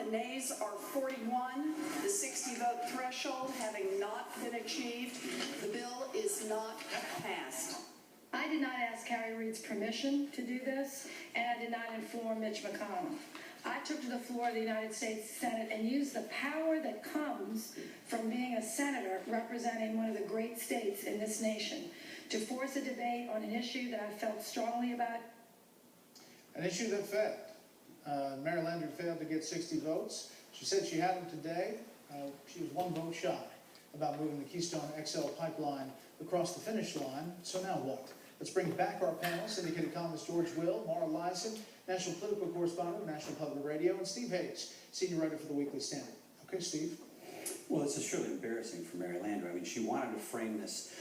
The nays are 41. The 60-vote threshold having not been achieved, the bill is not passed. I did not ask Harry Reid's permission to do this, and I did not inform Mitch McConnell. I took to the floor of the United States Senate and used the power that comes from being a senator representing one of the great states in this nation to force a debate on an issue that I felt strongly about. An issue that failed. Mary Landrieu failed to get 60 votes. She said she had them today. She was one vote shy about moving the Keystone XL pipeline across the finish line. So now what? Let's bring back our panel, syndicated columnist George Will, Mara Liasson, national political correspondent of National Public Radio, and Steve Hayes, senior writer for the Weekly Standard. Okay, Steve? Well, it's surely embarrassing for Mary Landrieu. I mean, she wanted to frame this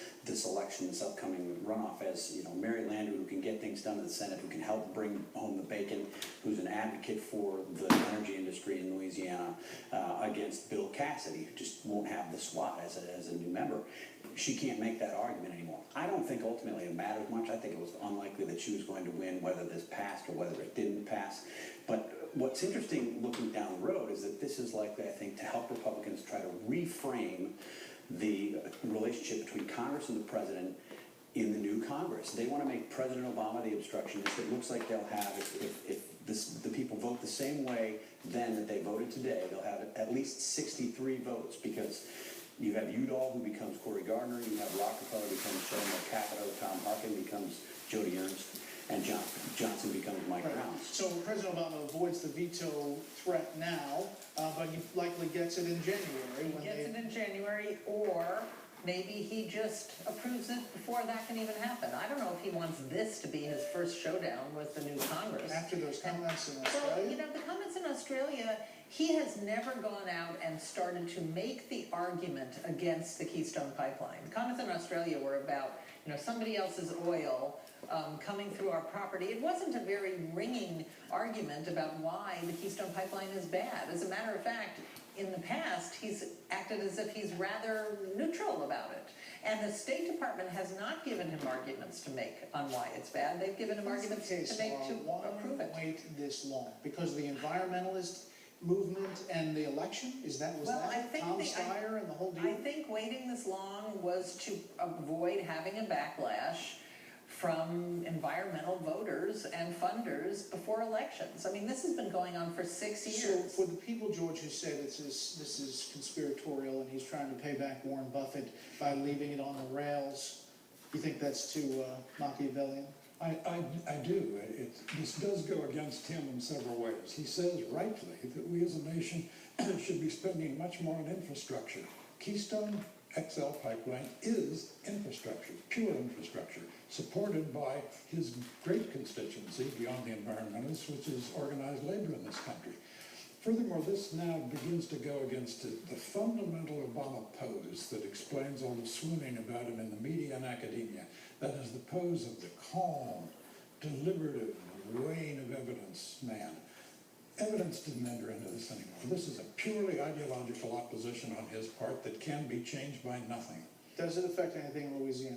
election, this upcoming runoff, as, you know, Mary Landrieu, who can get things done in the Senate, who can help bring home the bacon, who's an advocate for the energy industry in Louisiana, against Bill Cassidy, who just won't have the SWAT as a new member. She can't make that argument anymore. I don't think ultimately it matters much. I think it was unlikely that she was going to win, whether this passed or whether it didn't pass. But what's interesting looking down the road is that this is likely, I think, to help Republicans try to reframe the relationship between Congress and the president in the new Congress. They want to make President Obama the obstructionist. It looks like they'll have, if the people vote the same way then that they voted today, they'll have at least 63 votes, because you have Udall, who becomes Cory Gardner, you have Rockefeller becomes Sherman Capito, Tom Harkin becomes Jody Ernst, and Johnson becomes Mike Brown. So President Obama avoids the veto threat now, but he likely gets it in January. He gets it in January, or maybe he just approves it before that can even happen. I don't know if he wants this to be his first showdown with the new Congress. After those comments in Australia? Well, you know, the comments in Australia, he has never gone out and started to make the argument against the Keystone Pipeline. The comments in Australia were about, you know, somebody else's oil coming through our property. It wasn't a very ringing argument about why the Keystone Pipeline is bad. As a matter of fact, in the past, he's acted as if he's rather neutral about it. And the State Department has not given him arguments to make on why it's bad. They've given him arguments to make to approve it. Why wait this long? Because of the environmentalist movement and the election? Was that Tom Steyer and the whole deal? I think waiting this long was to avoid having a backlash from environmental voters and funders before elections. I mean, this has been going on for 6 years. So for the people, George, who say this is conspiratorial and he's trying to pay back Warren Buffett by leaving it on the rails, you think that's too Machiavellian? I do. This does go against him in several ways. He says rightly that we as a nation should be spending much more on infrastructure. Keystone XL pipeline is infrastructure, pure infrastructure, supported by his great constituency beyond the environmentalists, which is organized labor in this country. Furthermore, this now begins to go against the fundamental Obama pose that explains all the swooning about him in the media and academia. That is the pose of the calm, deliberative, weighing of evidence man. Evidence didn't enter into this anymore. This is a purely ideological opposition on his part that can be changed by nothing. Does it affect anything in Louisiana?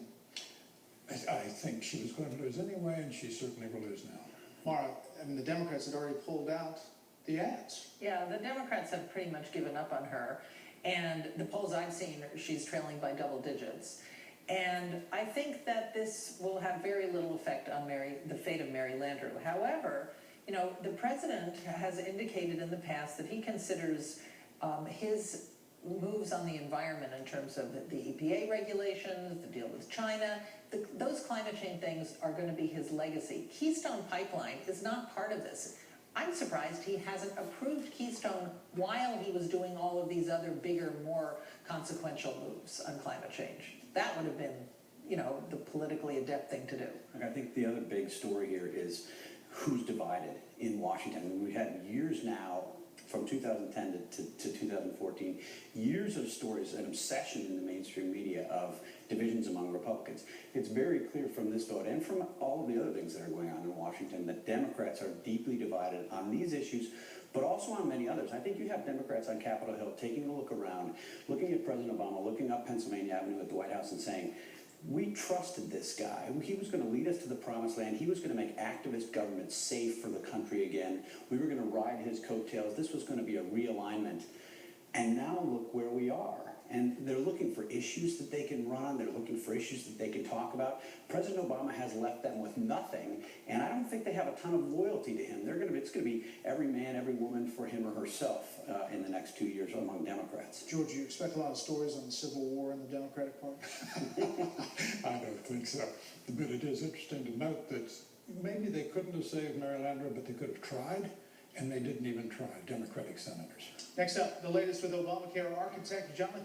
I think she was going to lose anyway, and she certainly will lose now. Mara, I mean, the Democrats had already pulled out the ads. Yeah, the Democrats have pretty much given up on her. And the polls I've seen, she's trailing by double digits. And I think that this will have very little effect on the fate of Mary Landrieu. However, you know, the president has indicated in the past that he considers his moves on the environment in terms of the EPA regulations, the deal with China, those climate change things are going to be his legacy. Keystone Pipeline is not part of this. I'm surprised he hasn't approved Keystone while he was doing all of these other bigger, more consequential moves on climate change. That would have been, you know, the politically adept thing to do. I think the other big story here is who's divided in Washington. I mean, we've had years now, from 2010 to 2014, years of stories, an obsession in the mainstream media of divisions among Republicans. It's very clear from this vote and from all of the other things that are going on in Washington that Democrats are deeply divided on these issues, but also on many others. I think you have Democrats on Capitol Hill taking a look around, looking at President Obama, looking up Pennsylvania Avenue at the White House and saying, we trusted this guy. He was going to lead us to the promised land. He was going to make activist government safe for the country again. We were going to ride his coattails. This was going to be a realignment. And now look where we are. And they're looking for issues that they can run. They're looking for issues that they can talk about. President Obama has left them with nothing, and I don't think they have a ton of loyalty to him. It's going to be every man, every woman for him or herself in the next 2 years among Democrats. George, you expect a lot of stories on the Civil War in the Democratic Party? I don't think so. But it is interesting to note that maybe they couldn't have saved Mary Landrieu, but they could have tried, and they didn't even try, Democratic senators. Next up, the latest with Obamacare architect Jonathan